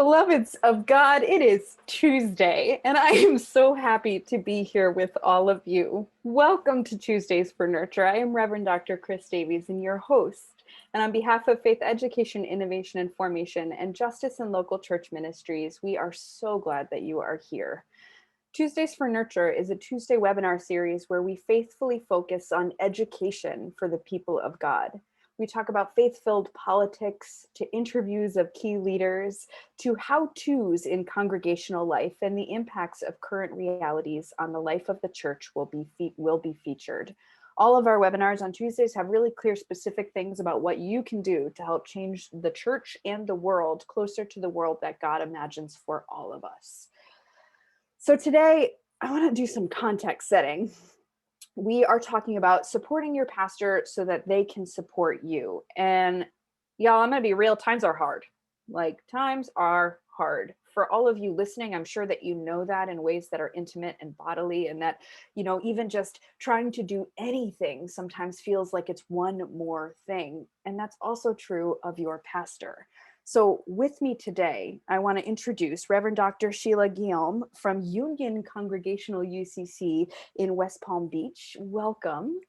Beloveds of God, it is Tuesday, and I am so happy to be here with all of you. Welcome to Tuesdays for Nurture. I am Reverend Dr. Chris Davies and your host. And on behalf of Faith Education, Innovation and Formation and Justice in Local Church Ministries, we are so glad that you are here. Tuesdays for Nurture is a Tuesday webinar series where we faithfully focus on education for the people of God. We talk about faith-filled politics, to interviews of key leaders, to how-tos in congregational life, and the impacts of current realities on the life of the church will be featured. All of our webinars on Tuesdays have really clear, specific things about what you can do to help change the church and the world closer to the world that God imagines for all of us. So today, I want to do some context setting. We are talking about supporting your pastor so that they can support you. And y'all, I'm going to be real, times are hard. Like, times are hard. For all of you listening, I'm sure that you know that in ways that are intimate and bodily, and that, you know, even just trying to do anything sometimes feels like it's one more thing. And that's also true of your pastor. So with me today, I want to introduce Reverend Dr. Sheila Guillaume from Union Congregational UCC in West Palm Beach. Welcome.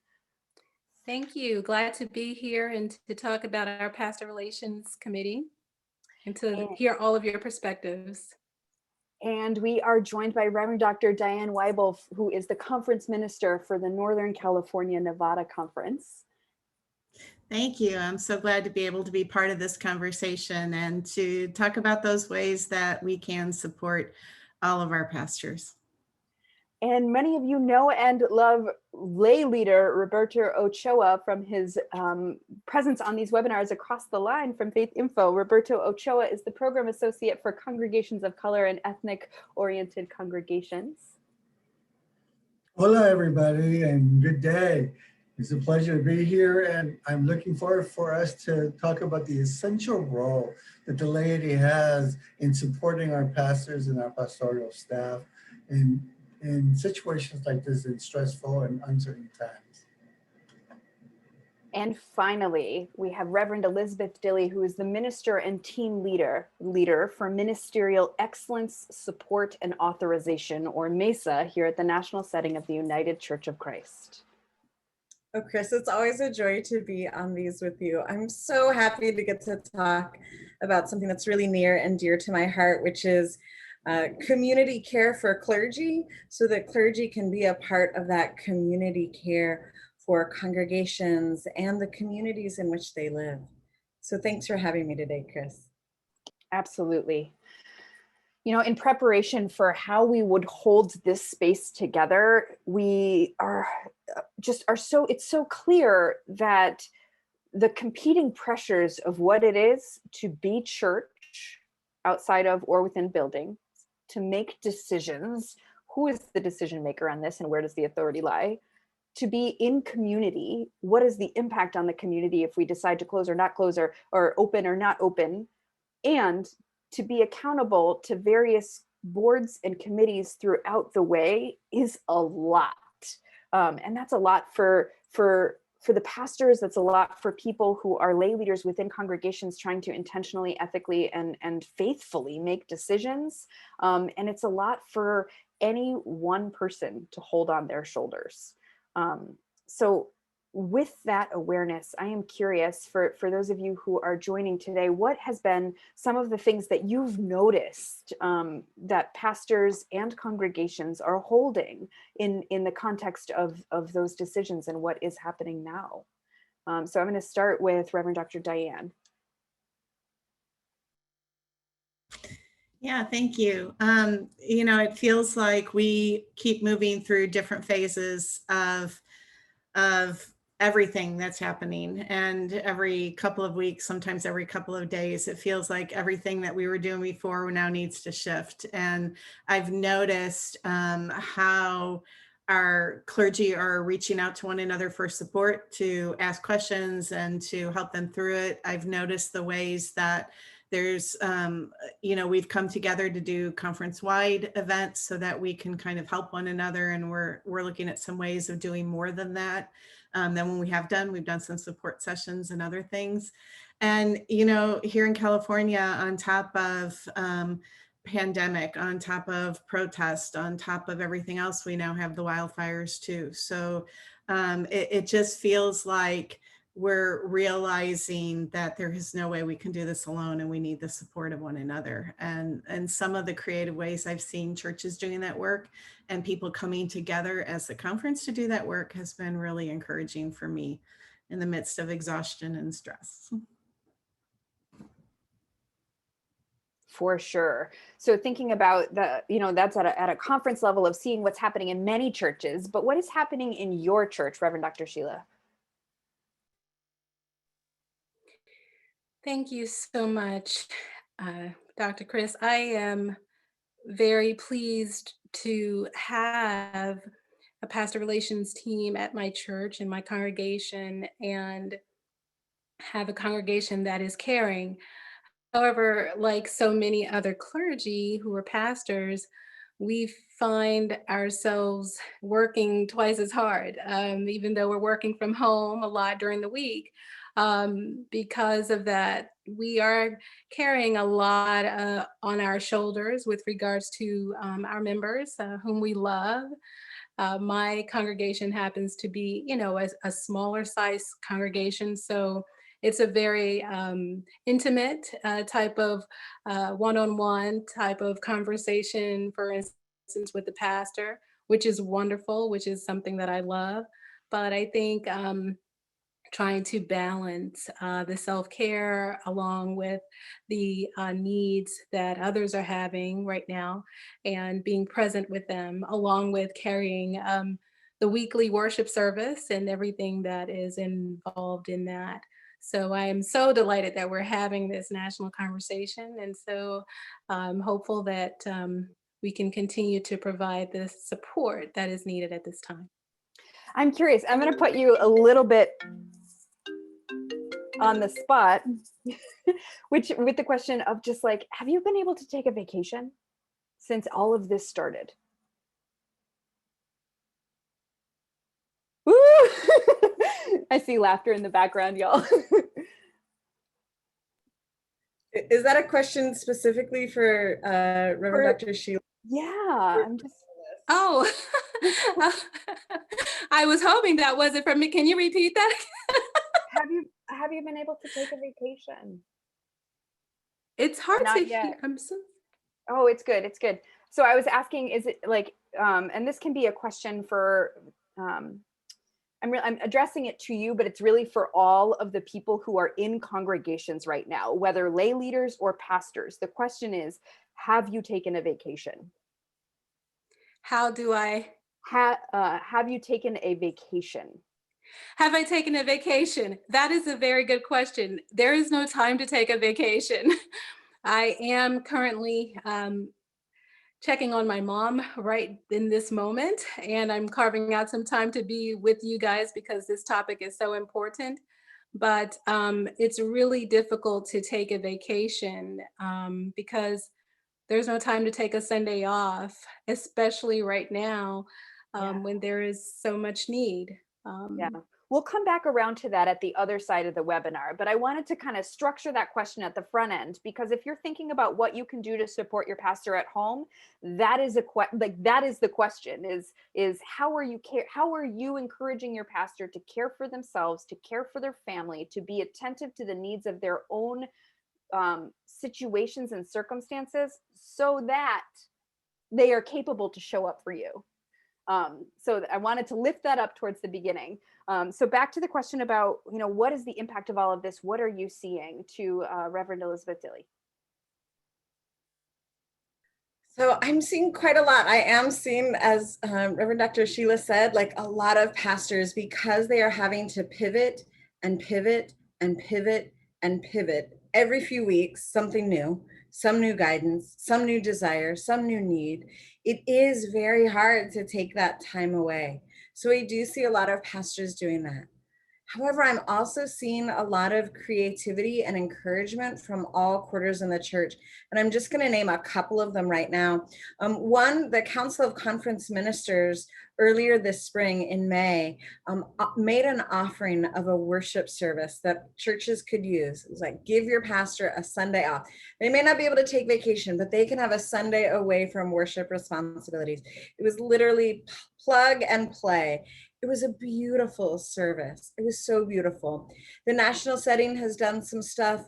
Thank you. Glad to be here and to talk about our Pastoral Relations Committee and to hear all of your perspectives. And we are joined by Reverend Dr. Diane Weibel, who is the conference minister for the Northern California Nevada Conference. Thank you. I'm so glad to be able to be part of this conversation and to talk about those ways that we can support all of our pastors. And many of you know and love lay leader Roberto Ochoa from his presence on these webinars across the line from Faith Info. Roberto Ochoa is the program associate for congregations of color and ethnic-oriented congregations. Hola, everybody, and good day. It's a pleasure to be here, and I'm looking forward for us to talk about the essential role that the laity has in supporting our pastors and our pastoral staff in situations like this, in stressful and uncertain times. And finally, we have Reverend Elizabeth Dilly, who is the minister and team leader for Ministerial Excellence, Support, and Authorization, or MESA, here at the National Setting of the United Church of Christ. Oh, Chris, it's always a joy to be on these with you. I'm so happy to get to talk about something that's really near and dear to my heart, which is community care for clergy, so that clergy can be a part of that community care for congregations and the communities in which they live. So thanks for having me today, Chris. Absolutely. You know, in preparation for how we would hold this space together, it's so clear that the competing pressures of what it is to be church outside of or within buildings, to make decisions, who is the decision maker on this and where does the authority lie? To be in community, what is the impact on the community if we decide to close or not close, or open or not open? And to be accountable to various boards and committees throughout the way is a lot. And that's a lot for the pastors, that's a lot for people who are lay leaders within congregations trying to intentionally, ethically, and faithfully make decisions. And it's a lot for any one person to hold on their shoulders. So with that awareness, I am curious for those of you who are joining today, what has been some of the things that you've noticed that pastors and congregations are holding in the context of those decisions and what is happening now? So I'm going to start with Reverend Dr. Diane. Yeah, thank you. You know, it feels like we keep moving through different phases of everything that's happening, and every couple of weeks, sometimes every couple of days, it feels like everything that we were doing before now needs to shift. And I've noticed how our clergy are reaching out to one another for support, to ask questions and to help them through it. I've noticed the ways that There's, we've come together to do conference-wide events so that we can kind of help one another. And we're looking at some ways of doing more than that. Than when we've done some support sessions and other things. And, here in California, on top of pandemic, on top of protest, on top of everything else, we now have the wildfires too. So it just feels like we're realizing that there is no way we can do this alone, and we need the support of one another. And some of the creative ways I've seen churches doing that work and people coming together as the conference to do that work has been really encouraging for me in the midst of exhaustion and stress. For sure. So thinking about that's at a conference level of seeing what's happening in many churches, but what is happening in your church, Reverend Dr. Sheila? Thank you so much, Dr. Chris. I am very pleased to have a pastoral relations team at my church and my congregation, and have a congregation that is caring. However, like so many other clergy who are pastors, we find ourselves working twice as hard, even though we're working from home a lot during the week. Because of that, we are carrying a lot on our shoulders with regards to our members whom we love. My congregation happens to be, a smaller size congregation, so it's a very intimate type of one-on-one type of conversation, for instance, with the pastor, which is wonderful, which is something that I love. But I think trying to balance the self-care along with the needs that others are having right now, and being present with them, along with carrying the weekly worship service and everything that is involved in that. So I am so delighted that we're having this national conversation, and so I'm hopeful that we can continue to provide the support that is needed at this time. I'm curious. I'm going to put you a little bit on the spot, which with the question of just like, have you been able to take a vacation since all of this started? Woo! I see laughter in the background, y'all. Is that a question specifically for Reverend Dr. Sheila? Yeah, I'm just. Oh, I was hoping that wasn't from me. Can you repeat that? Have you been able to take a vacation? It's hard Not to yet. hear. I'm so. Oh, it's good. It's good. So I was asking, is it like, and this can be a question for, I'm addressing it to you, but it's really for all of the people who are in congregations right now, whether lay leaders or pastors. The question is, have you taken a vacation? How do I? Have you taken a vacation? Have I taken a vacation? That is a very good question. There is no time to take a vacation. I am currently checking on my mom right in this moment, and I'm carving out some time to be with you guys because this topic is so important. But it's really difficult to take a vacation because there's no time to take a Sunday off, especially right now when there is so much need. Yeah, we'll come back around to that at the other side of the webinar, but I wanted to kind of structure that question at the front end, because if you're thinking about what you can do to support your pastor at home, that is that is the question, is how are you encouraging your pastor to care for themselves, to care for their family, to be attentive to the needs of their own situations and circumstances so that they are capable to show up for you. So I wanted to lift that up towards the beginning. So back to the question about, what is the impact of all of this? What are you seeing, to Reverend Elizabeth Dilly? So I'm seeing quite a lot. I am seeing, as Reverend Dr. Sheila said, like a lot of pastors, because they are having to pivot and pivot and pivot and pivot every few weeks, something new, some new guidance, some new desire, some new need. It is very hard to take that time away. So we do see a lot of pastors doing that. However, I'm also seeing a lot of creativity and encouragement from all quarters in the church. And I'm just going to name a couple of them right now. One, the Council of Conference Ministers earlier this spring in May made an offering of a worship service that churches could use. It was like, give your pastor a Sunday off. They may not be able to take vacation, but they can have a Sunday away from worship responsibilities. It was literally plug and play. It was a beautiful service. It was so beautiful. The national setting has done some stuff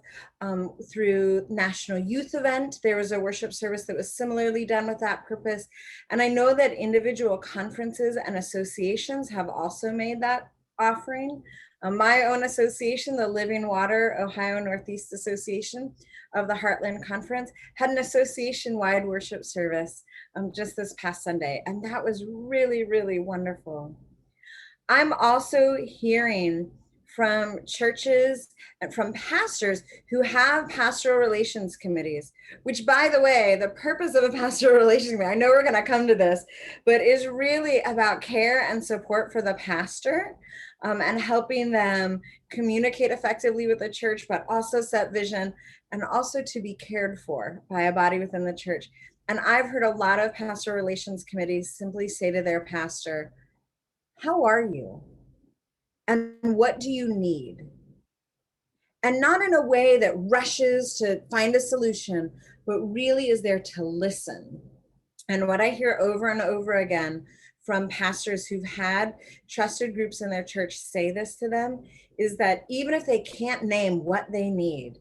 through National Youth Event. There was a worship service that was similarly done with that purpose. And I know that individual conferences and associations have also made that offering. My own association, the Living Water Ohio Northeast Association of the Heartland Conference, had an association-wide worship service just this past Sunday. And that was really, really wonderful. I'm also hearing from churches and from pastors who have pastoral relations committees, which, by the way, the purpose of a pastoral relations committee, I know we're going to come to this, but is really about care and support for the pastor and helping them communicate effectively with the church, but also set vision and also to be cared for by a body within the church. And I've heard a lot of pastoral relations committees simply say to their pastor, how are you? And what do you need? And not in a way that rushes to find a solution, but really is there to listen. And what I hear over and over again from pastors who've had trusted groups in their church say this to them is that even if they can't name what they need,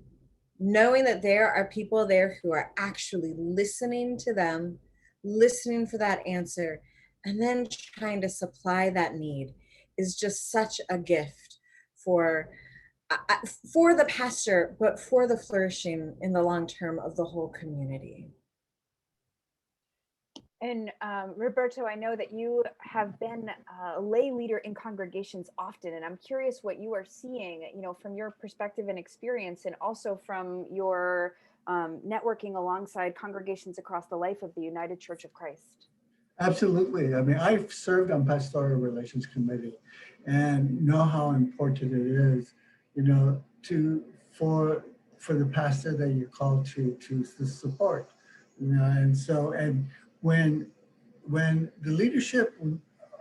knowing that there are people there who are actually listening to them, listening for that answer, and then trying to supply that need is just such a gift for the pastor, but for the flourishing in the long term of the whole community. And Roberto, I know that you have been a lay leader in congregations often, and I'm curious what you are seeing, from your perspective and experience, and also from your networking alongside congregations across the life of the United Church of Christ. Absolutely. I mean, I've served on Pastoral Relations Committee and know how important it is, for the pastor that you're called to support, and when the leadership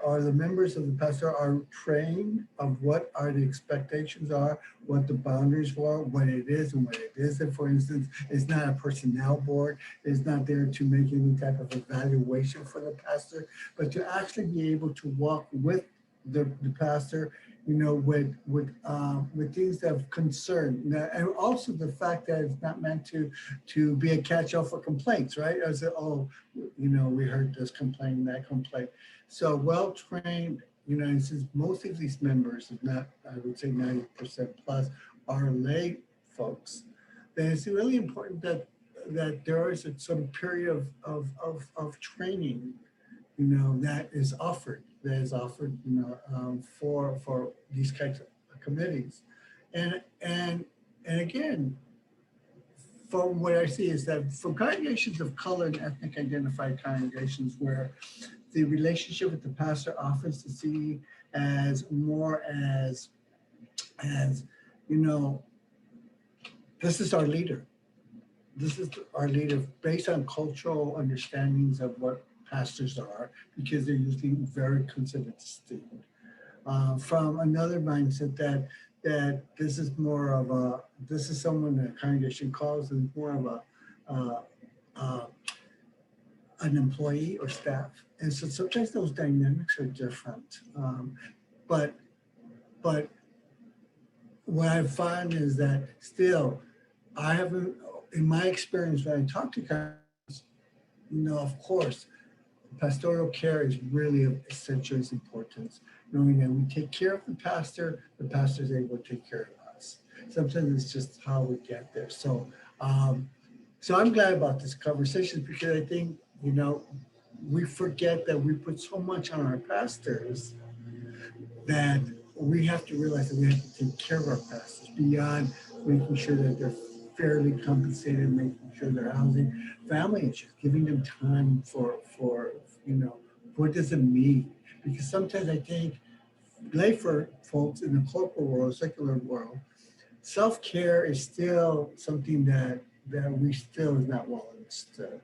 or the members of the pastor are trained of what are the expectations are, what the boundaries are, what it is and what it isn't. For instance, it's not a personnel board. It's not there to make any type of evaluation for the pastor, but to actually be able to walk with the pastor, with things of concern. And also the fact that it's not meant to be a catch-all for complaints, right? As we heard this complaint, that complaint. So well-trained, and since most of these members, if not, I would say 90% plus, are lay folks, then it's really important that there is some period of training, that is offered, for these kinds of committees. And again, from what I see is that for congregations of color and ethnic identified congregations where the relationship with the pastor offers to see as more as this is our leader. This is our leader based on cultural understandings of what pastors are, because they're usually very considered distinct. From another mindset that this is more of this is someone that congregation calls is more of an employee or staff. And so sometimes those dynamics are different. But what I find is that still, I haven't, in my experience when I talk to guys, of course, pastoral care is really of essential importance. Knowing that we take care of the pastor is able to take care of us. Sometimes it's just how we get there. So I'm glad about this conversation, because I think, we forget that we put so much on our pastors that we have to realize that we have to take care of our pastors beyond making sure that they're fairly compensated, making sure they're housing, family issues, giving them time for what does it mean? Because sometimes I think lay folks in the corporal world, secular world, self-care is still something that we still is not well understood.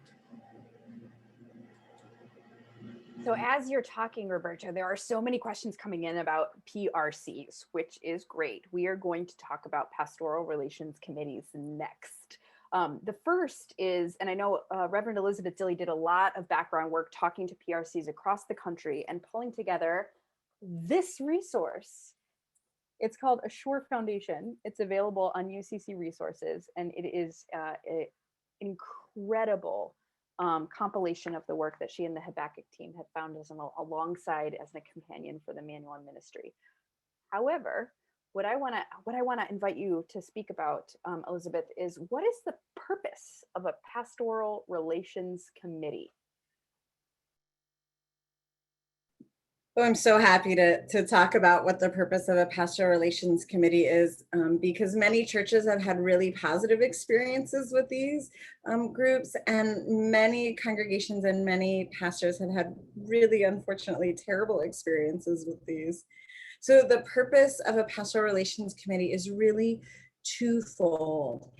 So as you're talking, Roberto, there are so many questions coming in about PRCs, which is great. We are going to talk about Pastoral Relations Committees next. The first is, and I know Reverend Elizabeth Dilly did a lot of background work talking to PRCs across the country and pulling together this resource. It's called Assure Foundation. It's available on UCC Resources, and it is an incredible compilation of the work that she and the Habakkuk team had found as alongside as a companion for the manual and ministry. However, what I want to invite you to speak about, Elizabeth, is what is the purpose of a pastoral relations committee? Oh, I'm so happy to talk about what the purpose of a pastoral relations committee is, because many churches have had really positive experiences with these groups, and many congregations and many pastors have had really, unfortunately, terrible experiences with these. So the purpose of a pastoral relations committee is really twofold.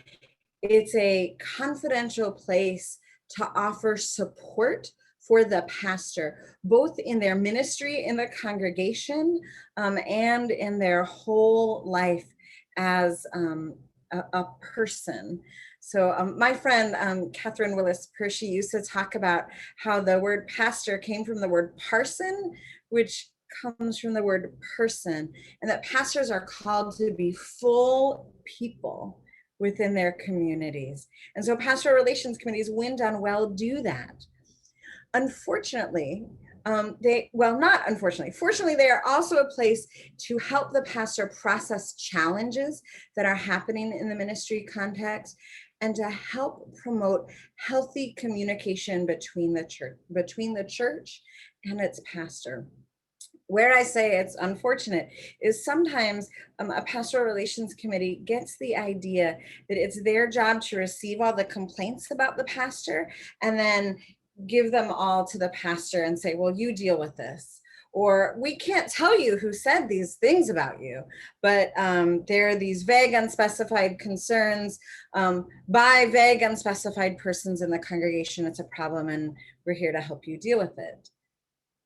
It's a confidential place to offer support for the pastor, both in their ministry in the congregation and in their whole life as a person. So my friend, Catherine Willis Pershey, used to talk about how the word pastor came from the word parson, which comes from the word person, and that pastors are called to be full people within their communities. And so pastoral relations committees, when done well, do that. Unfortunately, fortunately, they are also a place to help the pastor process challenges that are happening in the ministry context, and to help promote healthy communication between the church and its pastor. Where I say it's unfortunate is sometimes a pastoral relations committee gets the idea that it's their job to receive all the complaints about the pastor and then give them all to the pastor and say, well, you deal with this. Or we can't tell you who said these things about you, but there are these vague, unspecified concerns by vague, unspecified persons in the congregation. It's a problem, and we're here to help you deal with it.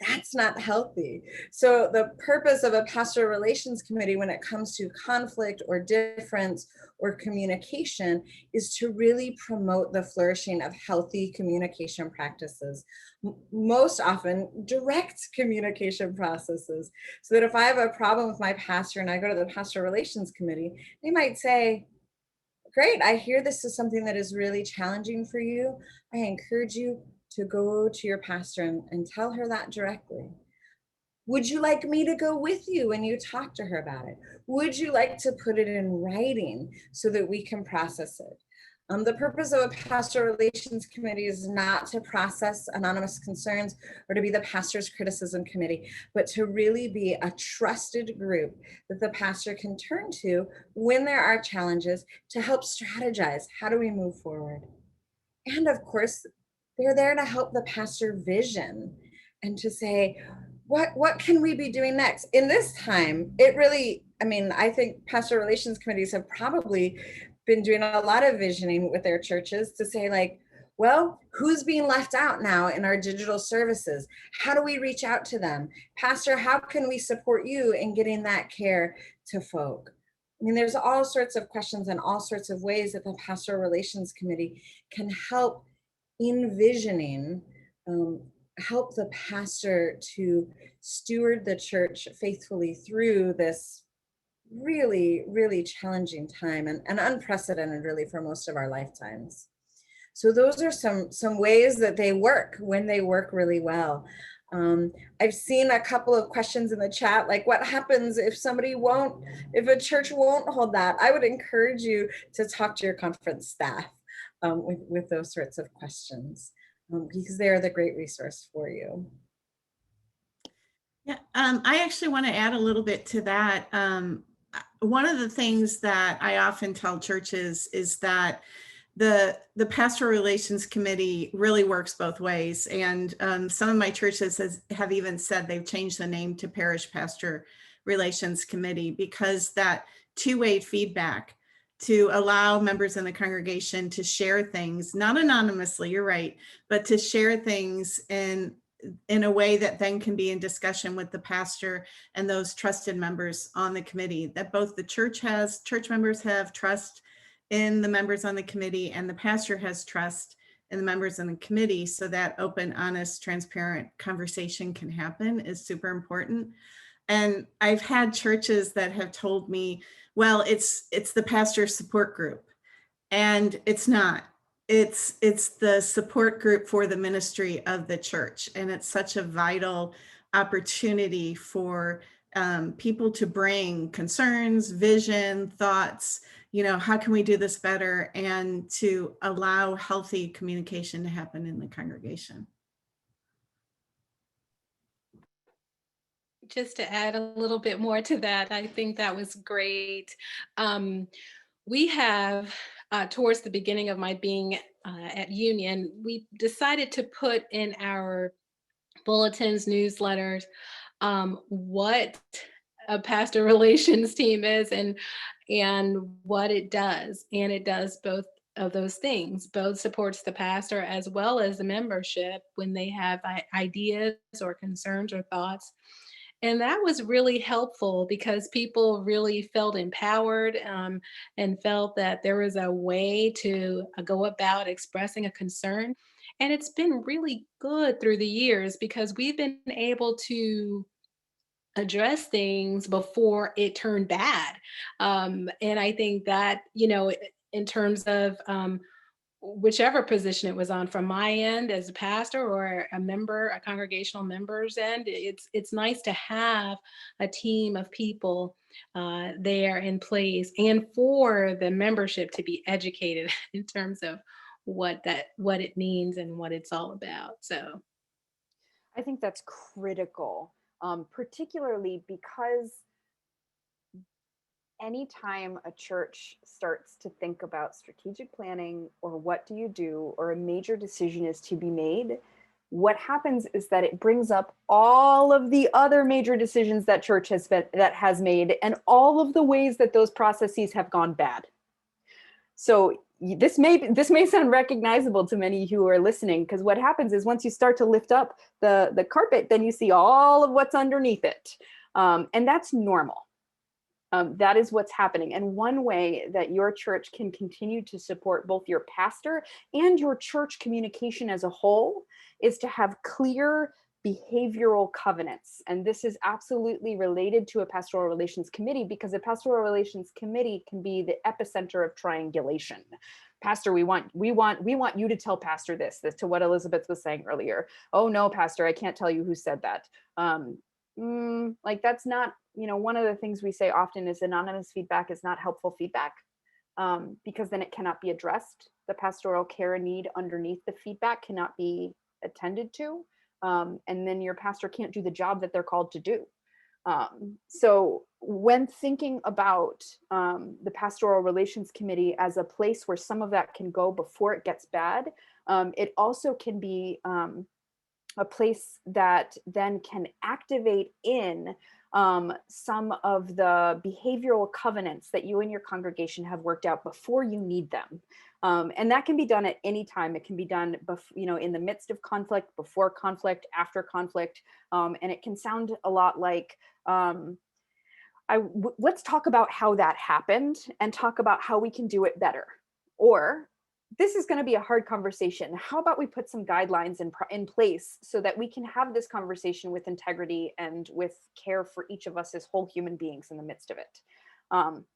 That's not healthy. So the purpose of a pastoral relations committee when it comes to conflict or difference or communication is to really promote the flourishing of healthy communication practices, most often direct communication processes. So that if I have a problem with my pastor and I go to the pastoral relations committee, they might say, great, I hear this is something that is really challenging for you. I encourage you to go to your pastor and tell her that directly. Would you like me to go with you when you talk to her about it? Would you like to put it in writing so that we can process it? The purpose of a pastoral relations committee is not to process anonymous concerns or to be the pastor's criticism committee, but to really be a trusted group that the pastor can turn to when there are challenges to help strategize. How do we move forward? And of course, they're there to help the pastor vision and to say, what can we be doing next? In this time, it really, I think pastoral relations committees have probably been doing a lot of visioning with their churches to say, like, well, who's being left out now in our digital services? How do we reach out to them? Pastor, how can we support you in getting that care to folk? There's all sorts of questions and all sorts of ways that the pastoral relations committee can help envisioning, help the pastor to steward the church faithfully through this really, really challenging time and unprecedented really for most of our lifetimes. So those are some ways that they work when they work really well. I've seen a couple of questions in the chat, like what happens if a church won't hold that? I would encourage you to talk to your conference staff with those sorts of questions, because they're the great resource for you. Yeah, I actually want to add a little bit to that. One of the things that I often tell churches is that the Pastoral Relations Committee really works both ways. And some of my churches have even said they've changed the name to Parish Pastor Relations Committee, because that two-way feedback to allow members in the congregation to share things, not anonymously, you're right, but to share things in a way that then can be in discussion with the pastor and those trusted members on the committee, that both the church members have trust in the members on the committee, and the pastor has trust in the members on the committee, so that open, honest, transparent conversation can happen is super important. And I've had churches that have told me, well, it's the pastor support group. And it's not. It's the support group for the ministry of the church. And it's such a vital opportunity for people to bring concerns, vision, thoughts, how can we do this better, and to allow healthy communication to happen in the congregation. Just to add a little bit more to that, I think that was great. We have, towards the beginning of my being at Union, we decided to put in our bulletins, newsletters, what a pastor relations team is and what it does. And it does both of those things, both supports the pastor as well as the membership when they have ideas or concerns or thoughts. And that was really helpful because people really felt empowered and felt that there was a way to go about expressing a concern. And it's been really good through the years because we've been able to address things before it turned bad. And I think that, in terms of whichever position it was on, from my end as a pastor or a congregational member's end, it's nice to have a team of people there in place, and for the membership to be educated in terms of what it means and what it's all about. So I think that's critical, particularly because anytime a church starts to think about strategic planning or what do you do, or a major decision is to be made, what happens is that it brings up all of the other major decisions that church has made, and all of the ways that those processes have gone bad. So this may sound recognizable to many who are listening, because what happens is once you start to lift up the carpet, then you see all of what's underneath it, and that's normal. That is what's happening. And one way that your church can continue to support both your pastor and your church communication as a whole is to have clear behavioral covenants. And this is absolutely related to a pastoral relations committee, because a pastoral relations committee can be the epicenter of triangulation. Pastor, we want you to tell pastor this to what Elizabeth was saying earlier. Oh no, pastor, I can't tell you who said that. Like that's not, one of the things we say often is anonymous feedback is not helpful feedback, because then it cannot be addressed. The pastoral care need underneath the feedback cannot be attended to. And then your pastor can't do the job that they're called to do. So when thinking about the Pastoral Relations Committee as a place where some of that can go before it gets bad, it also can be a place that then can activate in some of the behavioral covenants that you and your congregation have worked out before you need them. And that can be done at any time. It can be done, in the midst of conflict, before conflict, after conflict. And it can sound a lot like, let's talk about how that happened and talk about how we can do it better. Or this is going to be a hard conversation. How about we put some guidelines in place so that we can have this conversation with integrity and with care for each of us as whole human beings in the midst of it.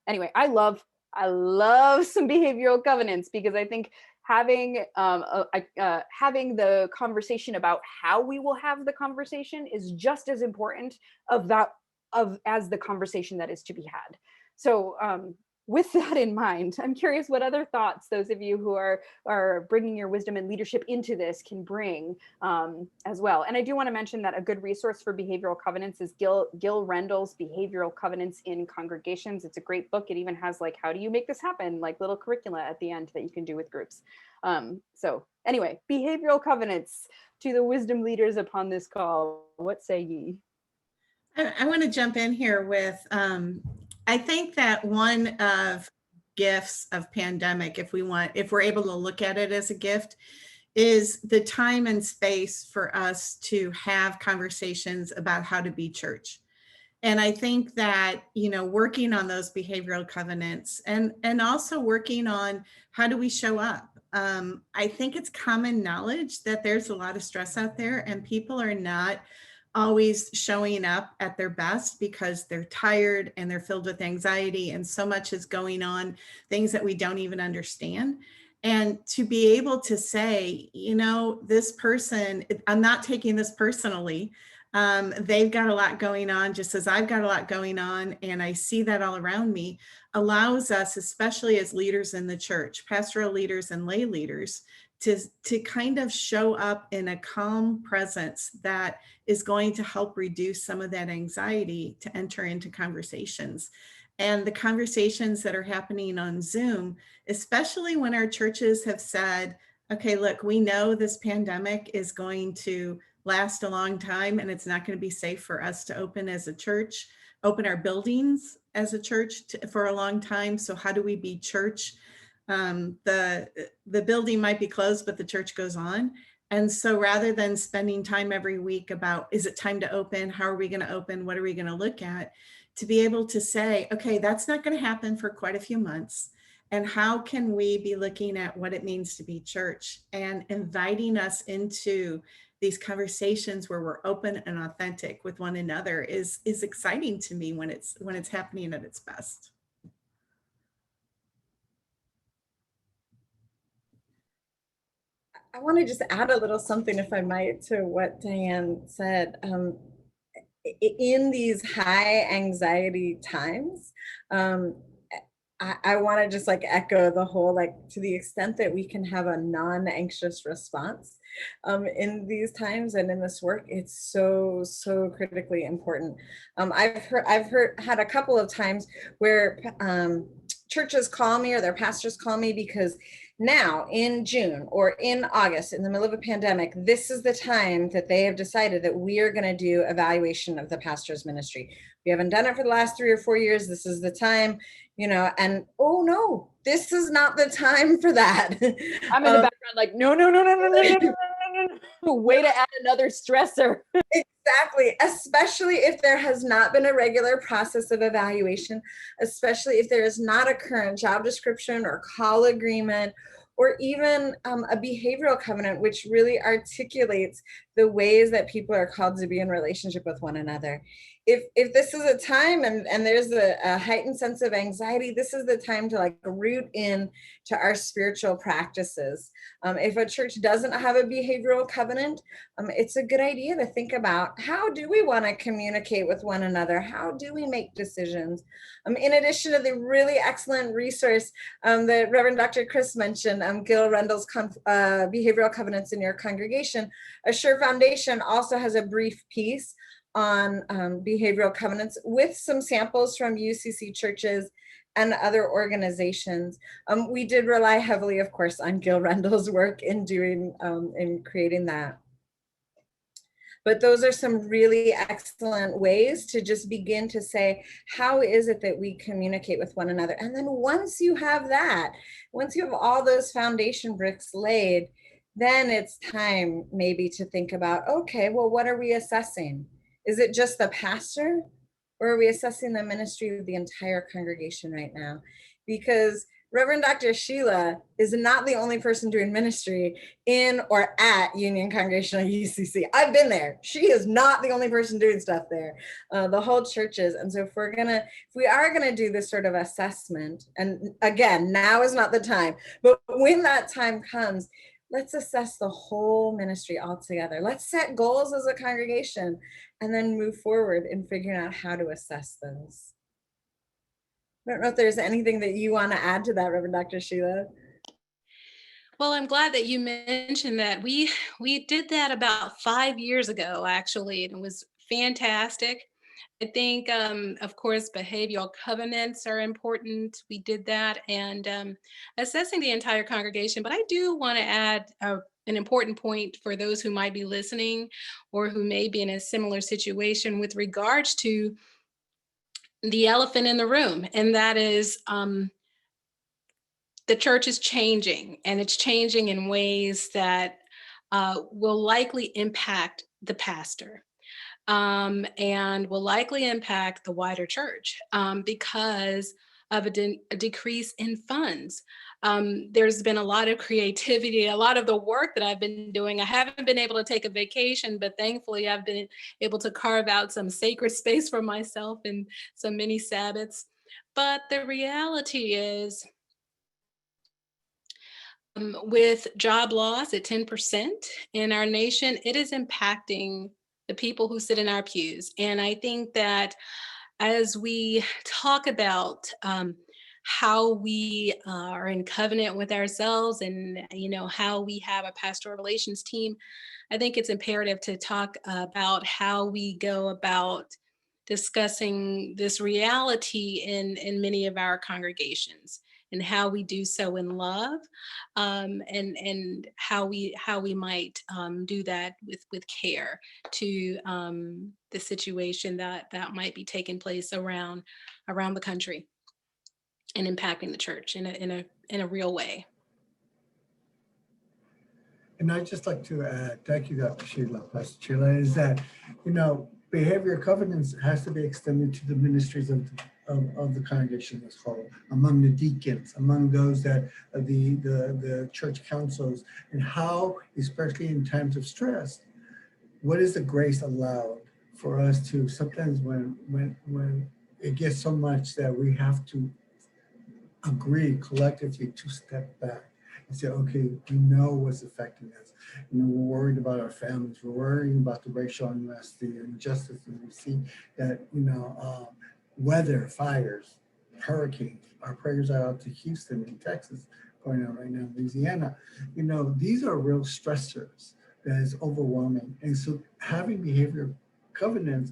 Anyway, I love some behavioral covenants, because I think having the conversation about how we will have the conversation is just as important as the conversation that is to be had. So with that in mind, I'm curious what other thoughts those of you who are bringing your wisdom and leadership into this can bring as well. And I do want to mention that a good resource for behavioral covenants is Gil Rendell's Behavioral Covenants in Congregations. It's a great book. It even has how do you make this happen, little curricula at the end that you can do with groups. So anyway, behavioral covenants to the wisdom leaders upon this call. What say ye? I want to jump in here with, I think that one of gifts of pandemic, if we're able to look at it as a gift, is the time and space for us to have conversations about how to be church. And I think that, working on those behavioral covenants and also working on how do we show up. I think it's common knowledge that there's a lot of stress out there and people are not always showing up at their best because they're tired and they're filled with anxiety and so much is going on, things that we don't even understand. And to be able to say, this person, I'm not taking this personally. They've got a lot going on, just as I've got a lot going on, and I see that all around me, allows us, especially as leaders in the church, pastoral leaders and lay leaders, to kind of show up in a calm presence that is going to help reduce some of that anxiety to enter into conversations. And the conversations that are happening on Zoom, especially when our churches have said, okay, look, we know this pandemic is going to last a long time and it's not going to be safe for us to open as a church, open our buildings as a church for a long time. So how do we be church? The building might be closed, but the church goes on. And so rather than spending time every week about, is it time to open? How are we going to open? What are we going to look at? To be able to say, okay, that's not going to happen for quite a few months. And how can we be looking at what it means to be church and inviting us into these conversations where we're open and authentic with one another is exciting to me when it's happening at its best. I want to just add a little something, if I might, to what Diane said. In these high anxiety times, I want to just echo the whole, to the extent that we can have a non-anxious response in these times and in this work, it's so critically important. I've had a couple of times where churches call me or their pastors call me because now in June or in August, in the middle of a pandemic, this is the time that they have decided that we are going to do evaluation of the pastor's ministry. We haven't done it for the last 3 or 4 years. This is the time, and oh no, this is not the time for that. I'm in the background no. Way to add another stressor. Exactly, especially if there has not been a regular process of evaluation, especially if there is not a current job description or call agreement, or even a behavioral covenant, which really articulates the ways that people are called to be in relationship with one another. If this is a time and there's a heightened sense of anxiety, this is the time to root in to our spiritual practices. If a church doesn't have a behavioral covenant, it's a good idea to think about, how do we want to communicate with one another? How do we make decisions? In addition to the really excellent resource that Reverend Dr. Chris mentioned, Gil Rendell's Behavioral Covenants in Your Congregation, Assure Foundation also has a brief piece on behavioral covenants with some samples from UCC churches and other organizations. We did rely heavily, of course, on Gil Rendell's work in creating that. But those are some really excellent ways to just begin to say, how is it that we communicate with one another? And then once you have that, once you have all those foundation bricks laid, then it's time maybe to think about, okay, well, what are we assessing? Is it just the pastor, or are we assessing the ministry of the entire congregation right now? Because Reverend Dr. Sheila is not the only person doing ministry in or at Union Congregational UCC. I've been there. She is not the only person doing stuff there. The whole church is. And so if we are gonna do this sort of assessment, and again, now is not the time, but when that time comes, let's assess the whole ministry altogether. Let's set goals as a congregation and then move forward in figuring out how to assess those. I don't know if there's anything that you want to add to that, Reverend Dr. Sheila. Well, I'm glad that you mentioned that. We did that about 5 years ago, actually, and it was fantastic. I think, of course, behavioral covenants are important. We did that, and assessing the entire congregation. But I do want to add an important point for those who might be listening or who may be in a similar situation with regards to the elephant in the room, and that is the church is changing, and it's changing in ways that will likely impact the pastor, and will likely impact the wider church because of a decrease in funds. There's been a lot of creativity, a lot of the work that I've been doing. I haven't been able to take a vacation, but thankfully I've been able to carve out some sacred space for myself and some mini Sabbaths. But the reality is, with job loss at 10% in our nation, it is impacting the people who sit in our pews. And I think that as we talk about how we are in covenant with ourselves, and how we have a pastoral relations team, I think it's imperative to talk about how we go about discussing this reality in many of our congregations, and how we do so in love, and how we might do that with care to the situation that might be taking place around the country and impacting the church in a real way. And I'd just like to add, thank you, Dr. Sheila, Pastor Sheila, is that, behavior covenants has to be extended to the ministries of the congregation as a whole, among the deacons, among those that the church councils, and how, especially in times of stress, what is the grace allowed for us to sometimes when it gets so much that we have to agree collectively to step back and say, okay, we know what's affecting us. We're worried about our families. We're worrying about the racial unrest, the injustice that we see, that, weather, fires, hurricanes. Our prayers are out to Houston and Texas, going on right now in Louisiana. These are real stressors that is overwhelming. And so having behavioral covenants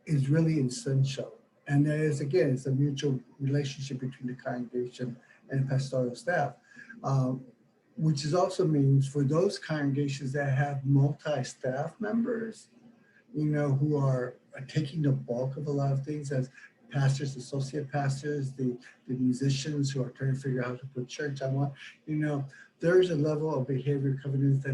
is really essential. And that is, again, it's a mutual relationship between the congregation and pastoral staff, which is also means for those congregations that have multi-staff members, who are taking the bulk of a lot of things as pastors, associate pastors, the musicians who are trying to figure out how to put church on. There's a level of behavior covenants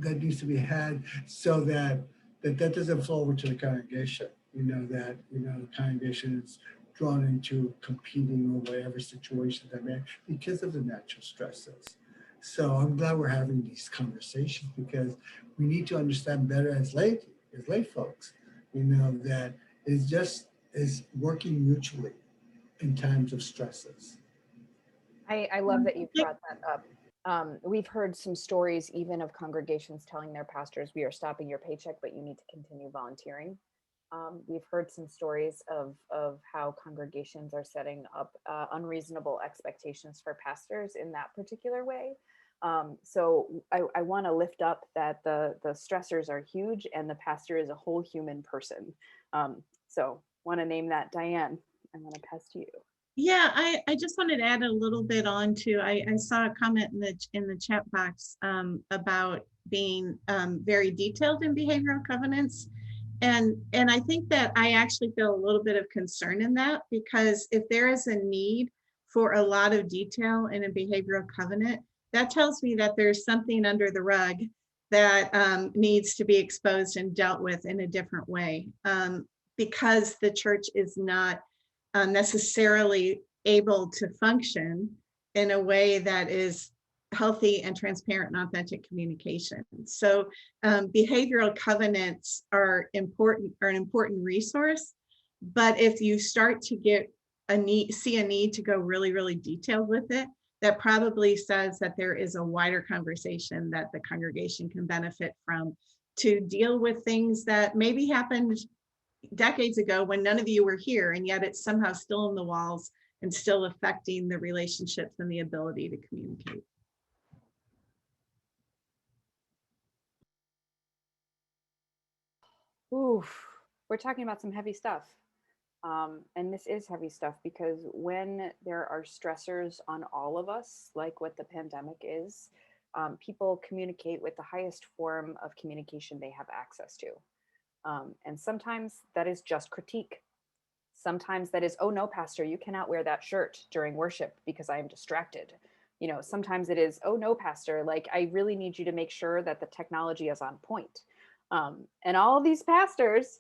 that needs to be had so that doesn't flow over to the congregation. The congregation is drawn into competing or whatever situation that may, because of the natural stresses. So I'm glad we're having these conversations, because we need to understand better as lay folks, that is working mutually in times of stresses. I love that you brought that up. We've heard some stories even of congregations telling their pastors, we are stopping your paycheck, but you need to continue volunteering. We've heard some stories of how congregations are setting up unreasonable expectations for pastors in that particular way. So I want to lift up that the stressors are huge, and the pastor is a whole human person. So want to name that. Diane, I want to pass to you. Yeah, I just wanted to add a little bit on to, I saw a comment in the chat box about being very detailed in behavioral covenants. And I think that I actually feel a little bit of concern in that, because if there is a need for a lot of detail in a behavioral covenant, that tells me that there's something under the rug that needs to be exposed and dealt with in a different way, because the church is not necessarily able to function in a way that is healthy and transparent and authentic communication. So behavioral covenants are an important resource, but if you start to see a need to go really, really detailed with it, that probably says that there is a wider conversation that the congregation can benefit from to deal with things that maybe happened decades ago when none of you were here, and yet it's somehow still in the walls and still affecting the relationships and the ability to communicate. Oof, we're talking about some heavy stuff. And this is heavy stuff, because when there are stressors on all of us, like what the pandemic is, people communicate with the highest form of communication they have access to. And sometimes that is just critique. Sometimes that is, oh no, pastor, you cannot wear that shirt during worship because I am distracted. You know, sometimes it is, oh no, pastor, like I really need you to make sure that the technology is on point. And all of these pastors,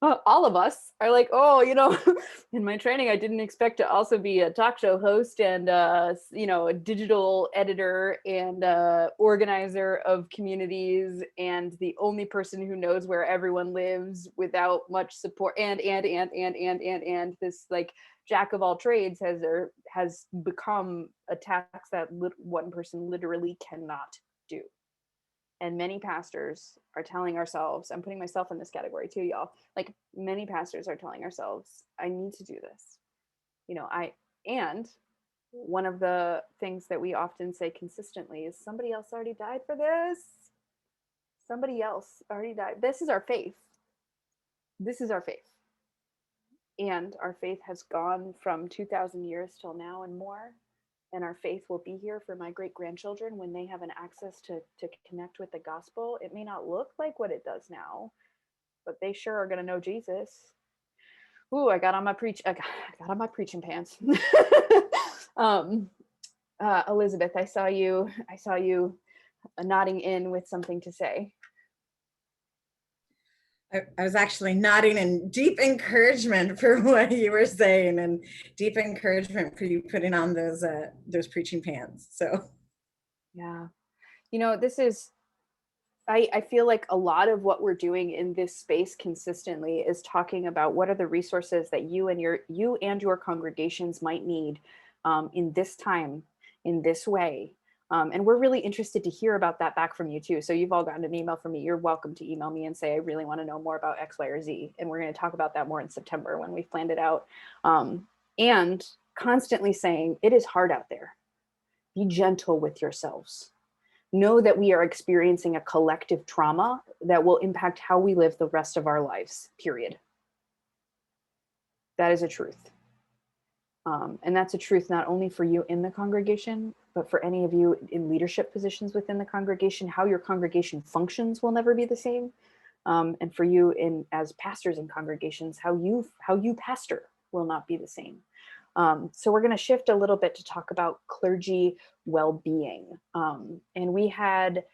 all of us are like, oh, you know, in my training, I didn't expect to also be a talk show host and, you know, a digital editor and organizer of communities and the only person who knows where everyone lives without much support. And this like jack of all trades has become a task that one person literally cannot do. And many pastors are telling ourselves, I'm putting myself in this category too, y'all. Like many pastors are telling ourselves, I need to do this. You know, and one of the things that we often say consistently is somebody else already died for this. Somebody else already died. This is our faith. This is our faith. And our faith has gone from 2,000 years till now and more. And our faith will be here for my great grandchildren when they have an access to connect with the gospel. It may not look like what it does now, but they sure are going to know Jesus. Ooh, I got on my preaching pants. Elizabeth, I saw you nodding in with something to say. I was actually nodding in deep encouragement for what you were saying and deep encouragement for you putting on those preaching pants. So, yeah, you know, this is, I feel like a lot of what we're doing in this space consistently is talking about what are the resources that you and your congregations might need in this time, in this way. And we're really interested to hear about that back from you too. So you've all gotten an email from me. You're welcome to email me and say, I really want to know more about X, Y, or Z. And we're going to talk about that more in September when we've planned it out. And constantly saying, it is hard out there. Be gentle with yourselves. Know that we are experiencing a collective trauma that will impact how we live the rest of our lives, period. That is a truth. And that's a truth not only for you in the congregation, but for any of you in leadership positions within the congregation. How your congregation functions will never be the same. And for you as pastors in congregations, how you pastor will not be the same. So we're going to shift a little bit to talk about clergy well-being. And we had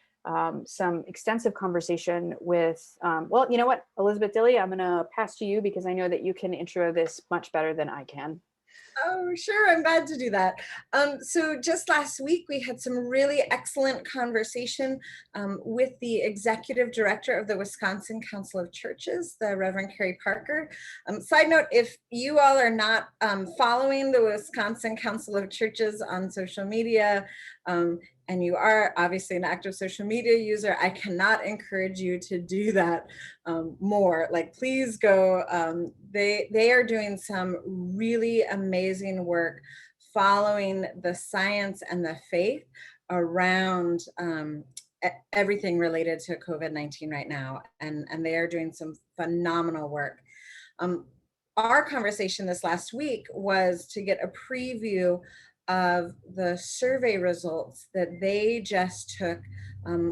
some extensive conversation with, well, you know what, Elizabeth Dilly, I'm going to pass to you because I know that you can intro this much better than I can. oh, sure. I'm glad to do that. So just last week, we had some really excellent conversation with the executive director of the Wisconsin Council of Churches, the Reverend Carrie Parker. Side note, if you all are not following the Wisconsin Council of Churches on social media, and you are obviously an active social media user, I cannot encourage you to do that more. Like, please go. They are doing some really amazing work following the science and the faith around everything related to COVID-19 right now. And they are doing some phenomenal work. Our conversation this last week was to get a preview of the survey results that they just took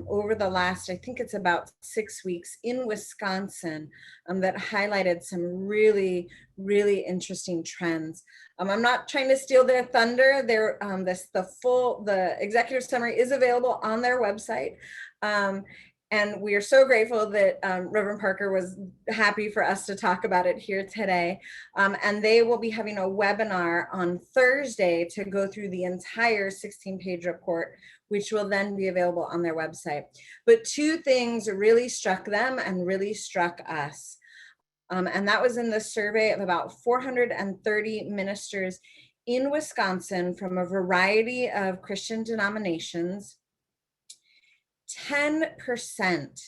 over the last, I think it's about 6 weeks in Wisconsin, that highlighted some really, really interesting trends. I'm not trying to steal their thunder. The executive summary is available on their website. And we are so grateful that Reverend Parker was happy for us to talk about it here today. And they will be having a webinar on Thursday to go through the entire 16-page report, which will then be available on their website. But two things really struck them and really struck us. And that was in the survey of about 430 ministers in Wisconsin from a variety of Christian denominations. 10%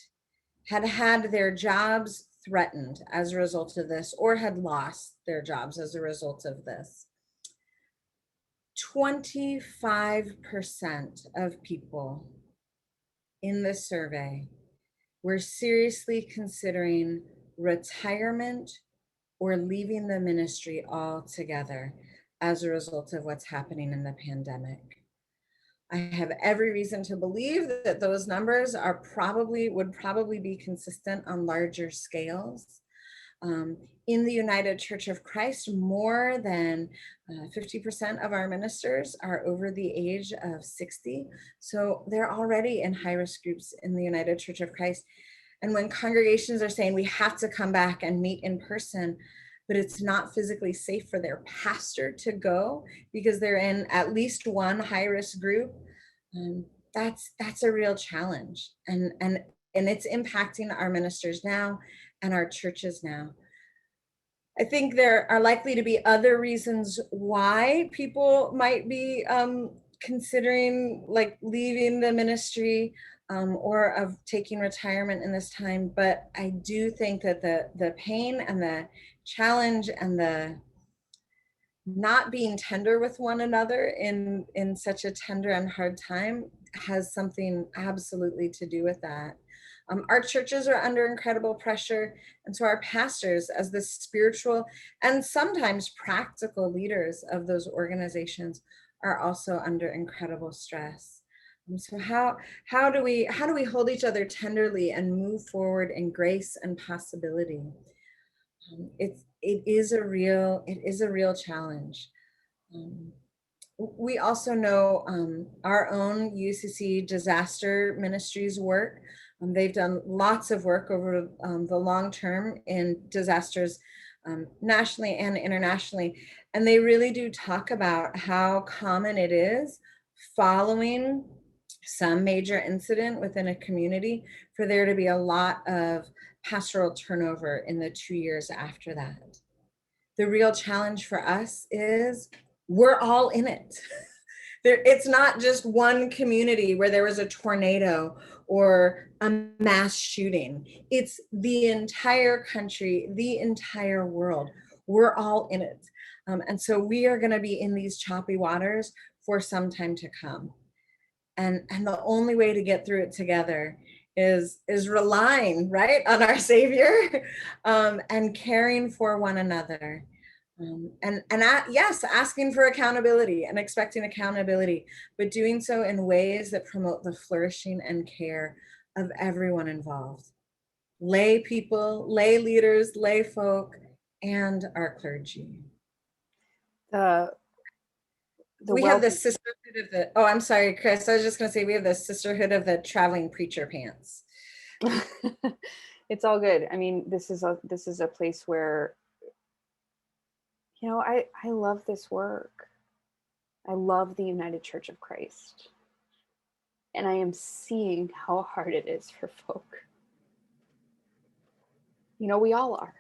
had their jobs threatened as a result of this, or had lost their jobs as a result of this. 25% of people in this survey were seriously considering retirement or leaving the ministry altogether as a result of what's happening in the pandemic. I have every reason to believe that those numbers would probably be consistent on larger scales. In the United Church of Christ, more than 50% of our ministers are over the age of 60. So they're already in high-risk groups in the United Church of Christ. And when congregations are saying we have to come back and meet in person, but it's not physically safe for their pastor to go because they're in at least one high-risk group, that's a real challenge. And it's impacting our ministers now and our churches now. I think there are likely to be other reasons why people might be considering like leaving the ministry or of taking retirement in this time. But I do think that the pain and the challenge and the not being tender with one another in such a tender and hard time has something absolutely to do with that. Our churches are under incredible pressure, and so our pastors, as the spiritual and sometimes practical leaders of those organizations, are also under incredible stress. So how do we hold each other tenderly and move forward in grace and possibility? It is a real challenge. We also know our own UCC disaster ministries work. They've done lots of work over the long term in disasters nationally and internationally. And they really do talk about how common it is following some major incident within a community for there to be a lot of pastoral turnover in the 2 years after that. The real challenge for us is we're all in it. It's not just one community where there was a tornado or a mass shooting. It's the entire country, the entire world. We're all in it. And so we are going to be in these choppy waters for some time to come. And the only way to get through it together is relying, right, on our Savior and caring for one another. Yes, asking for accountability and expecting accountability, but doing so in ways that promote the flourishing and care of everyone involved. Lay people, lay leaders, lay folk, and our clergy. We have the sisterhood of the, oh, I'm sorry, Chris. I was just going to say we have the sisterhood of the traveling preacher pants. It's all good. I mean, this is a place where, you know, I love this work. I love the United Church of Christ. And I am seeing how hard it is for folk. You know, we all are.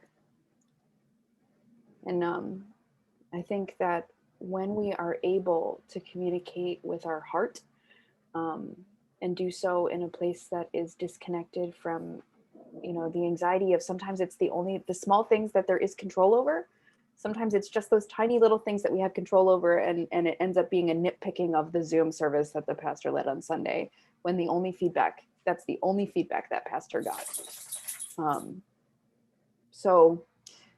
And I think that when we are able to communicate with our heart and do so in a place that is disconnected from, you know, the anxiety of sometimes it's the small things that there is control over. Sometimes it's just those tiny little things that we have control over, and it ends up being a nitpicking of the Zoom service that the pastor led on Sunday, when that's the only feedback that pastor got. So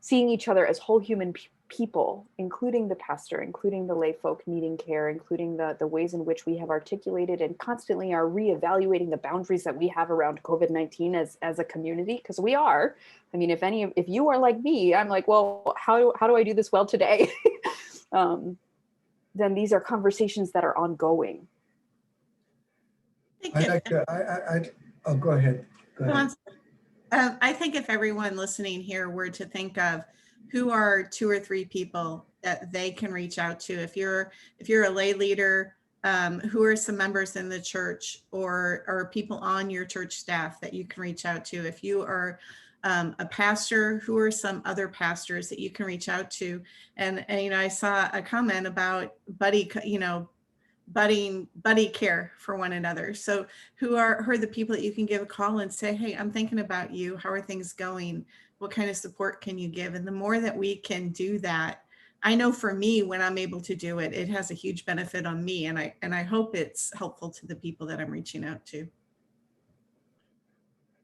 seeing each other as whole human people, including the pastor, including the lay folk needing care, including the ways in which we have articulated and constantly are reevaluating the boundaries that we have around COVID-19 as a community, because we are. I mean, if you are like me, I'm like, well, how do I do this well today? Then these are conversations that are ongoing. I'd like to, go ahead. Go ahead. I think if everyone listening here were to think of who are 2 or 3 people that they can reach out to, if you're a lay leader, who are some members in the church or people on your church staff that you can reach out to? If you are a pastor, who are some other pastors that you can reach out to? And you know, I saw a comment about buddy care for one another. So who are the people that you can give a call and say, hey, I'm thinking about you. How are things going? What kind of support can you give? And the more that we can do that, I know for me, when I'm able to do it, it has a huge benefit on me. And I hope it's helpful to the people that I'm reaching out to.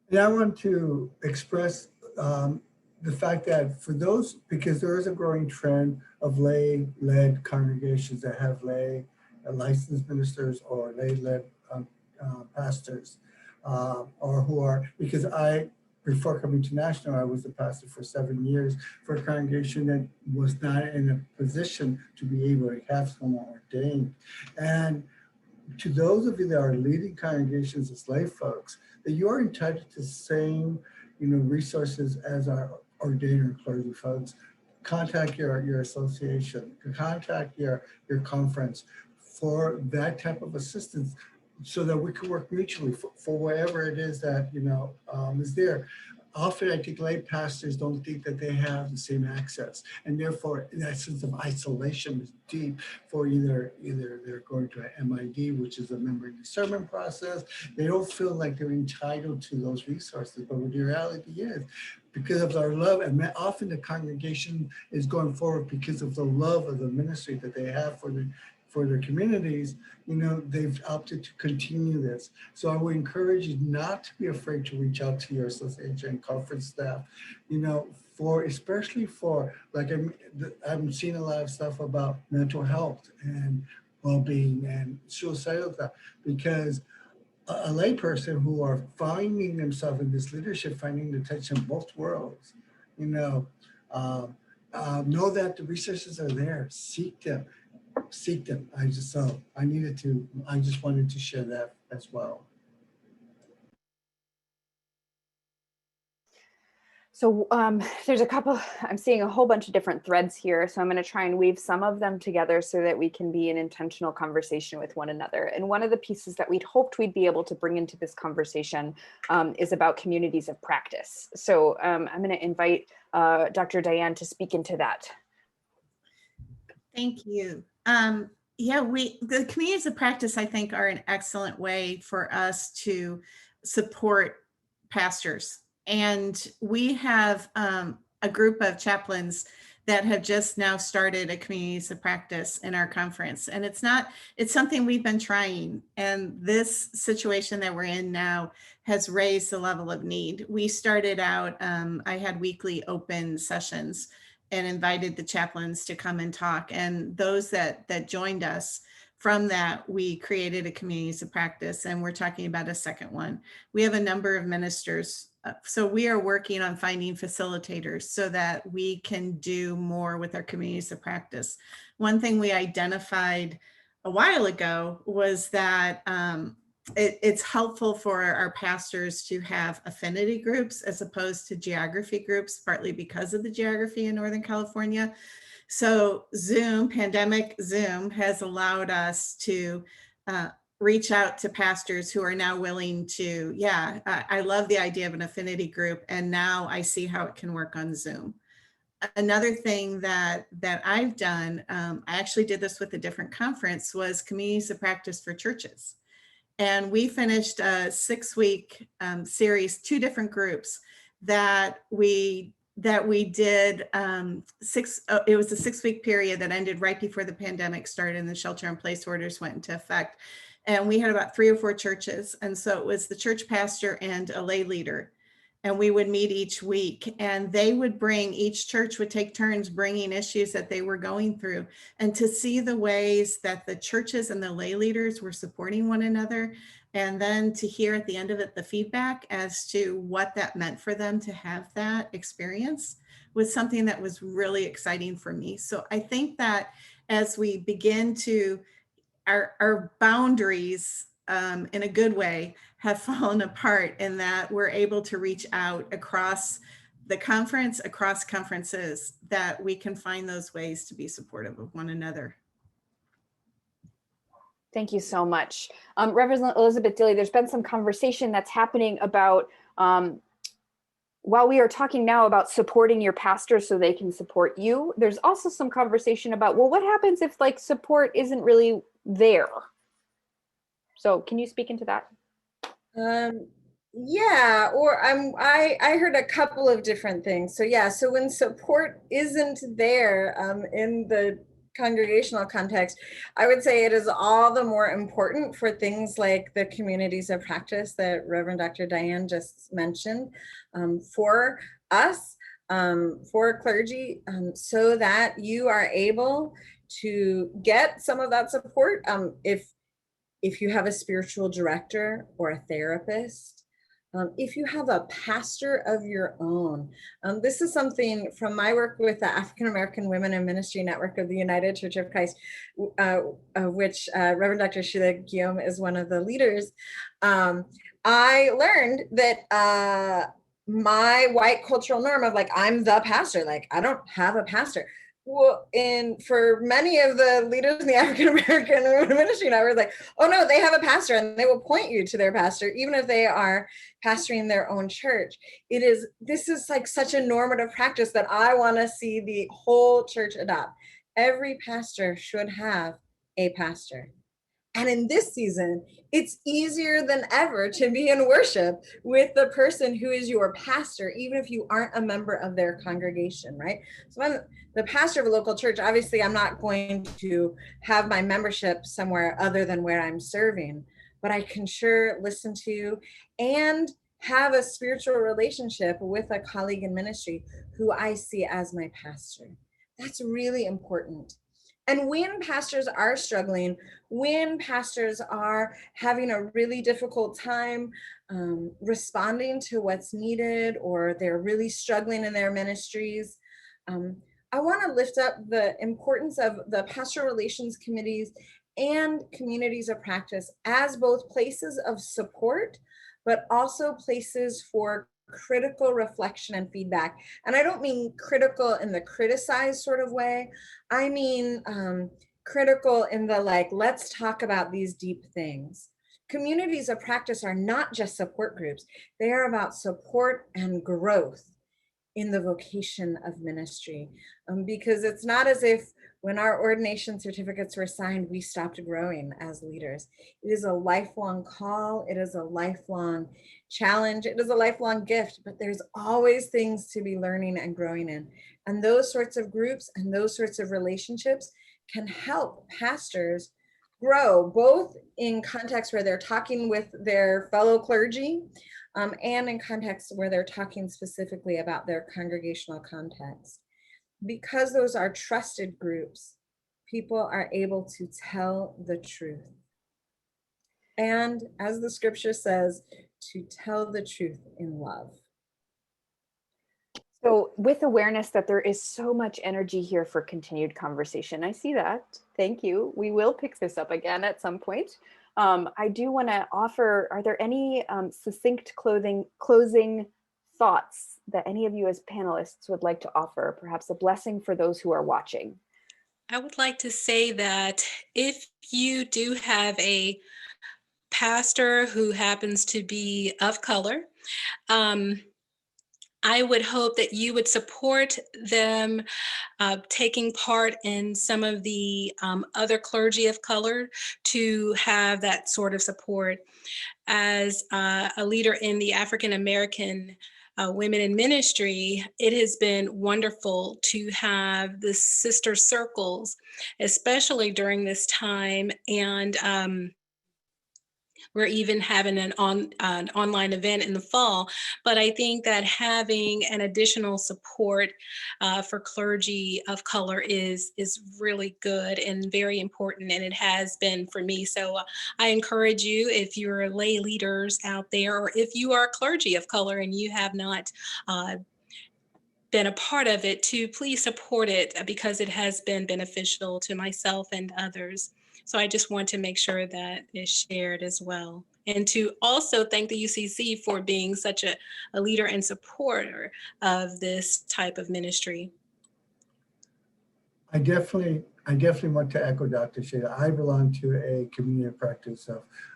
And I want to express the fact that for those, because there is a growing trend of lay-led congregations that have lay licensed ministers or lay-led pastors, or who are, because before coming to National, I was the pastor for 7 years for a congregation that was not in a position to be able to have someone ordained. And to those of you that are leading congregations as lay folks, that you are entitled to the same, resources as our ordained or clergy folks. Contact your association, contact your conference for that type of assistance, so that we can work mutually for whatever it is that is there. Often I think lay pastors don't think that they have the same access, and therefore that sense of isolation is deep for either they're going to an MID, which is a member discernment process. They don't feel like they're entitled to those resources, but what the reality is, because of our love, and often the congregation is going forward because of the love of the ministry that they have for their communities, they've opted to continue this. So I would encourage you not to be afraid to reach out to your association and conference staff, especially for, like, I'm seeing a lot of stuff about mental health and well-being and suicidal stuff, because a layperson who are finding themselves in this leadership, finding the tension of both worlds, know that the resources are there. Seek them. I just wanted to share that as well. So there's I'm seeing a whole bunch of different threads here. So I'm going to try and weave some of them together so that we can be in intentional conversation with one another. And one of the pieces that we'd hoped we'd be able to bring into this conversation is about communities of practice. So I'm going to invite Dr. Diane to speak into that. Thank you. The communities of practice, I think, are an excellent way for us to support pastors. And we have a group of chaplains that have just now started a communities of practice in our conference. And it's something we've been trying. And this situation that we're in now has raised the level of need. We started out, I had weekly open sessions and invited the chaplains to come and talk. And those that joined us from that, we created a communities of practice, and we're talking about a second one. We have a number of ministers. So we are working on finding facilitators so that we can do more with our communities of practice. One thing we identified a while ago was that it's helpful for our pastors to have affinity groups as opposed to geography groups, partly because of the geography in Northern California. So pandemic Zoom has allowed us to reach out to pastors who are now willing to, I love the idea of an affinity group, and now I see how it can work on Zoom. Another thing that I've done, I actually did this with a different conference, was communities of practice for churches. And we finished a 6-week series, 2 different groups that we did. It was a 6-week period that ended right before the pandemic started and the shelter-in-place orders went into effect. And we had about 3 or 4 churches. And so it was the church pastor and a lay leader. And we would meet each week, and each church would take turns bringing issues that they were going through, and to see the ways that the churches and the lay leaders were supporting one another. And then to hear at the end of it, the feedback as to what that meant for them to have that experience was something that was really exciting for me. So I think that as we begin to, our boundaries in a good way have fallen apart, in that we're able to reach out across the conference, across conferences, that we can find those ways to be supportive of one another. Thank you so much. Reverend Elizabeth Dilly, there's been some conversation that's happening about, while we are talking now about supporting your pastor so they can support you, there's also some conversation about, well, what happens if support isn't really there? So can you speak into that? I heard a couple of different things. So when support isn't there in the congregational context, I would say it is all the more important for things like the communities of practice that Reverend Dr. Diane just mentioned, for us, for clergy, so that you are able to get some of that support. If you have a spiritual director or a therapist, if you have a pastor of your own. This is something from my work with the African American Women in Ministry Network of the United Church of Christ, of which Reverend Dr. Sheila Guillaume is one of the leaders. I learned that my white cultural norm of like, I'm the pastor, like I don't have a pastor. Well, and for many of the leaders in the African American Women Ministry Network, like, oh no, they have a pastor, and they will point you to their pastor, even if they are pastoring their own church. This is like such a normative practice that I want to see the whole church adopt. Every pastor should have a pastor. And in this season, it's easier than ever to be in worship with the person who is your pastor, even if you aren't a member of their congregation, right? So I'm the pastor of a local church. Obviously, I'm not going to have my membership somewhere other than where I'm serving, but I can sure listen to and have a spiritual relationship with a colleague in ministry who I see as my pastor. That's really important. And when pastors are struggling, when pastors are having a really difficult time responding to what's needed, or they're really struggling in their ministries, I want to lift up the importance of the Pastoral Relations Committees and communities of practice as both places of support, but also places for critical reflection and feedback. And I don't mean critical in the criticize sort of way. I mean critical in the like, let's talk about these deep things. Communities of practice are not just support groups. They are about support and growth in the vocation of ministry. Because it's not as if when our ordination certificates were signed, we stopped growing as leaders. It is a lifelong call. It is a lifelong challenge. It is a lifelong gift, but there's always things to be learning and growing in. And those sorts of groups and those sorts of relationships can help pastors grow, both in contexts where they're talking with their fellow clergy, and in contexts where they're talking specifically about their congregational context. Because those are trusted groups, people are able to tell the truth. And as the scripture says, to tell the truth in love. So with awareness that there is so much energy here for continued conversation, I see that. Thank you. We will pick this up again at some point. I do want to offer, are there any succinct closing thoughts that any of you as panelists would like to offer? Perhaps a blessing for those who are watching. I would like to say that if you do have a pastor who happens to be of color, I would hope that you would support them taking part in some of the other clergy of color to have that sort of support. As a leader in the African American Women in Ministry, it has been wonderful to have the sister circles, especially during this time. And we're even having an online event in the fall. But I think that having an additional support for clergy of color is really good and very important, and it has been for me. So I encourage you, if you're lay leaders out there, or if you are clergy of color and you have not been a part of it, to please support it, because it has been beneficial to myself and others. So I just want to make sure that is shared as well. And to also thank the UCC for being such a leader and supporter of this type of ministry. I definitely want to echo Dr. Sheila. I belong to a community of practice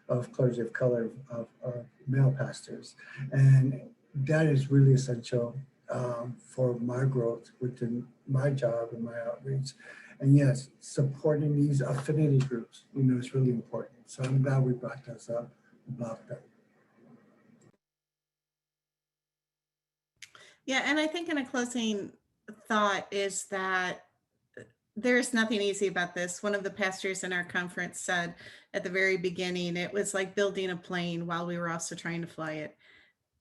of clergy of color, of male pastors. And that is really essential for my growth within my job and my outreach. And yes, supporting these affinity groups, is really important. So I'm glad we brought this up about that. Yeah, and I think in a closing thought is that there's nothing easy about this. One of the pastors in our conference said at the very beginning, it was like building a plane while we were also trying to fly it.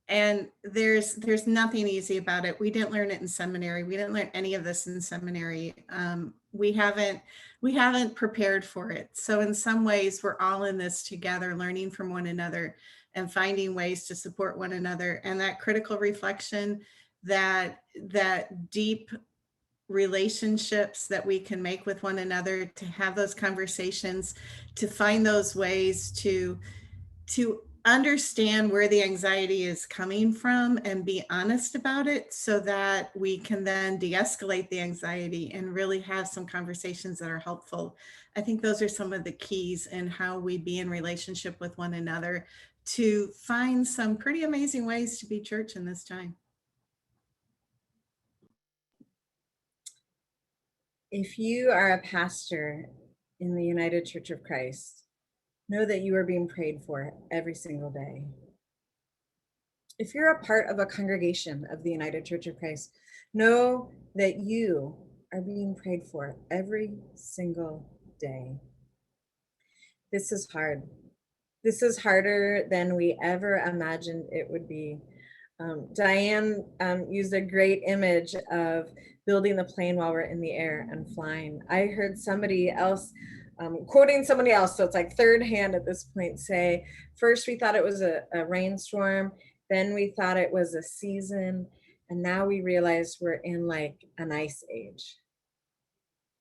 And there's nothing easy about it. We didn't learn it in seminary. We didn't learn any of this in seminary. We haven't prepared for it. So in some ways, we're all in this together, learning from one another and finding ways to support one another. And that critical reflection, that deep relationships that we can make with one another, to have those conversations, to find those ways to understand where the anxiety is coming from and be honest about it, so that we can then de-escalate the anxiety and really have some conversations that are helpful. I think those are some of the keys in how we be in relationship with one another, to find some pretty amazing ways to be church in this time. If you are a pastor in the United Church of Christ, know that you are being prayed for every single day. If you're a part of a congregation of the United Church of Christ, know that you are being prayed for every single day. This is hard. This is harder than we ever imagined it would be. Diane used a great image of building the plane while we're in the air and flying. I heard somebody else, quoting somebody else, so it's like third hand at this point, say, first we thought it was a rainstorm, then we thought it was a season, and now we realize we're in like an ice age.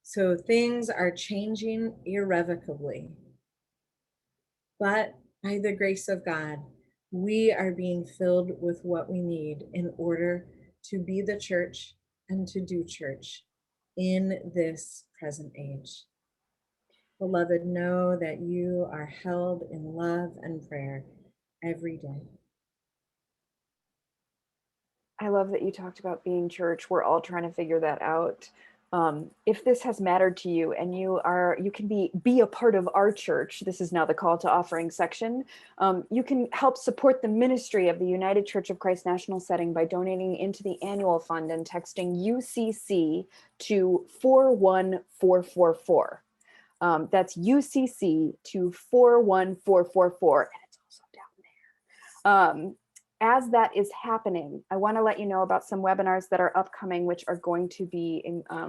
So things are changing irrevocably. But by the grace of God, we are being filled with what we need in order to be the church and to do church in this present age. Beloved, know that you are held in love and prayer every day. I love that you talked about being church. We're all trying to figure that out. If this has mattered to you and you can be a part of our church, this is now the call to offering section. You can help support the ministry of the United Church of Christ National Setting by donating into the annual fund and texting UCC to 41444. That's UCC to 41444, and it's also down there. As that is happening, I want to let you know about some webinars that are upcoming, which are going to be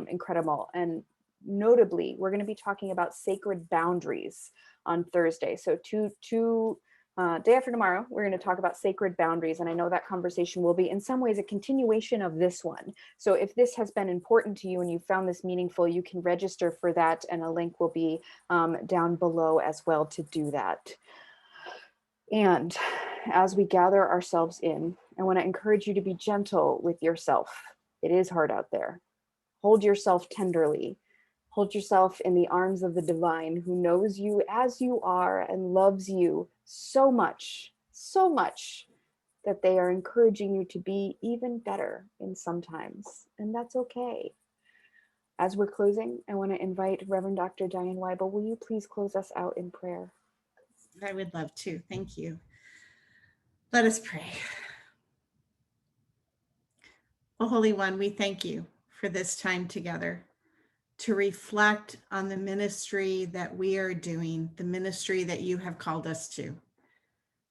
incredible. And notably, we're going to be talking about sacred boundaries on Thursday. So day after tomorrow, we're going to talk about sacred boundaries. And I know that conversation will be in some ways a continuation of this one. So if this has been important to you and you found this meaningful, you can register for that. And a link will be down below as well to do that. And as we gather ourselves in, I want to encourage you to be gentle with yourself. It is hard out there. Hold yourself tenderly. Hold yourself in the arms of the divine, who knows you as you are and loves you so much that they are encouraging you to be even better in sometimes. And that's okay. As we're closing, I want to invite Reverend Dr. Diane Weibel. Will you please close us out in prayer? I would love to. Thank you. Let us pray. Oh, Holy One, we thank you for this time together to reflect on the ministry that we are doing, the ministry that you have called us to.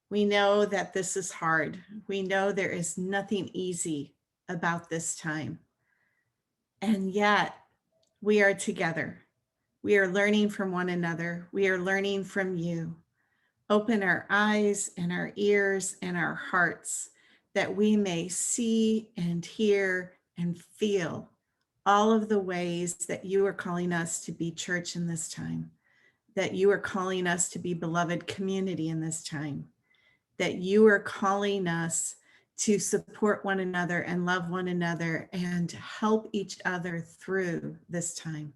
We know that this is hard. We know there is nothing easy about this time. And yet we are together. We are learning from one another. We are learning from you. Open our eyes and our ears and our hearts, that we may see and hear and feel all of the ways that you are calling us to be church in this time, that you are calling us to be beloved community in this time, that you are calling us to support one another and love one another and help each other through this time.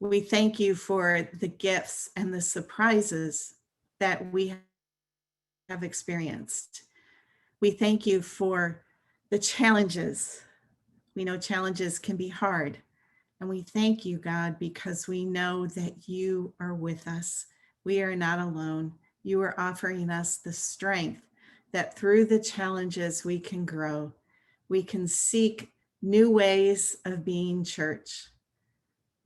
We thank you for the gifts and the surprises that we have experienced. We thank you for the challenges. We know challenges can be hard. And we thank you, God, because we know that you are with us. We are not alone. You are offering us the strength that through the challenges we can grow. We can seek new ways of being church.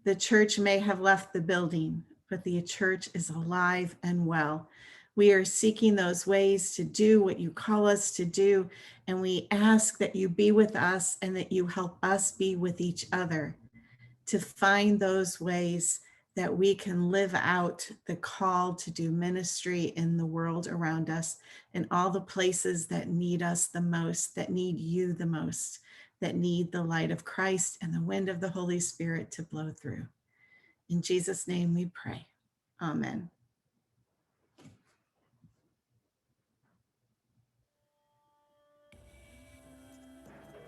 The church may have left the building, but the church is alive and well. We are seeking those ways to do what you call us to do, and we ask that you be with us and that you help us be with each other, to find those ways that we can live out the call to do ministry in the world around us, in all the places that need us the most, that need you the most, that need the light of Christ and the wind of the Holy Spirit to blow through. In Jesus' name we pray. Amen.